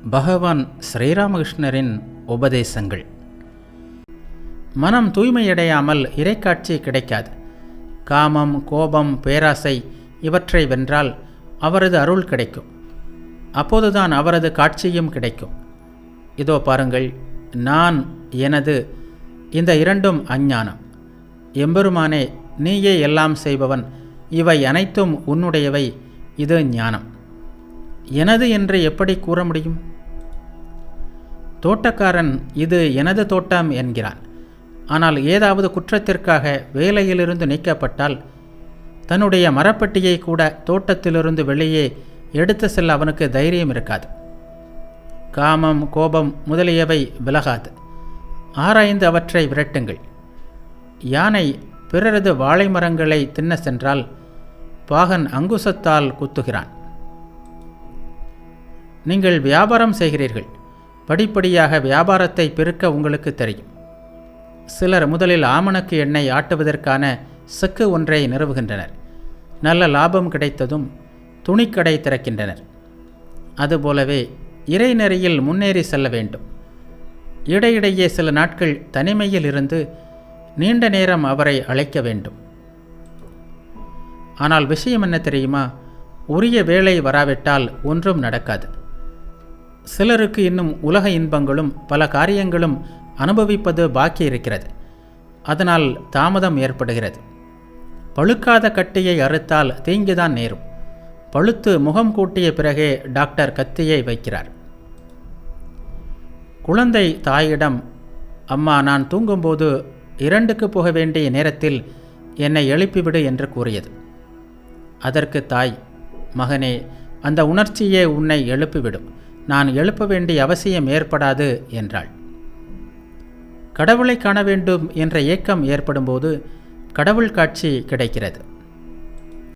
பகவான் ஸ்ரீராமகிருஷ்ணரின் உபதேசங்கள். மனம் தூய்மையடையாமல் இறைக்காட்சி கிடைக்காது. காமம், கோபம், பேராசை இவற்றை வென்றால் அவரது அருள் கிடைக்கும். அப்போதுதான் அவரது காட்சியும் கிடைக்கும். இதோ பாருங்கள், நான், எனது, இந்த இரண்டும் அஞ்ஞானம். எம்பெருமானே, நீயே எல்லாம் செய்பவன், இவை அனைத்தும் உன்னுடையவை, இது ஞானம். எனது என்று எப்படி கூற முடியும்? தோட்டக்காரன் இது எனது தோட்டம் என்கிறான். ஆனால் ஏதாவது குற்றத்திற்காக வேலையிலிருந்து நீக்கப்பட்டால் தன்னுடைய மரப்பட்டியை கூட தோட்டத்திலிருந்து வெளியே எடுத்து செல்ல அவனுக்கு தைரியம் இருக்காது. காமம், கோபம் முதலியவை விலகாது. ஆராய்ந்து அவற்றை விரட்டுங்கள். யானை பிறரது வாழை மரங்களை தின்ன சென்றால் பாகன் அங்குசத்தால் குத்துகிறான். நீங்கள் வியாபாரம் செய்கிறீர்கள். படிப்படியாக வியாபாரத்தை பெருக்க உங்களுக்கு தெரியும். சிலர் முதலில் ஆமணக்கு எண்ணெய் ஆட்டுவதற்கான செக்கு ஒன்றை நிறுவுகின்றனர். நல்ல லாபம் கிடைத்ததும் துணிக்கடை திறக்கின்றனர். அதுபோலவே இறைநெறியில் முன்னேறி செல்ல வேண்டும். இடையிடையே சில நாட்கள் தனிமையில் இருந்து நீண்ட நேரம் அவரை அழைக்க வேண்டும். ஆனால் விஷயம் என்ன தெரியுமா? உரிய வேளை வராவிட்டால் ஒன்றும் நடக்காது. சிலருக்கு இன்னும் உலக இன்பங்களும் பல காரியங்களும் அனுபவிப்பது பாக்கி இருக்கிறது. அதனால் தாமதம் ஏற்படுகிறது. பழுக்காத கட்டியை அறுத்தால் தீங்குதான் நேரும். பழுத்து முகம் கூட்டிய பிறகே டாக்டர் கத்தியை வைக்கிறார். குழந்தை தாயிடம், அம்மா, நான் தூங்கும்போது 2க்கு போக வேண்டிய நேரத்தில் என்னை எழுப்பிவிடு என்று கூறியது. அதற்கு தாய், மகனே, அந்த உணர்ச்சியே உன்னை எழுப்பிவிடும். நான் எழுப்ப வேண்டிய அவசியம் ஏற்படாது என்றாள். கடவுளை காண வேண்டும் என்ற ஏக்கம் ஏற்படும்போது கடவுள் காட்சி கிடைக்கிறது.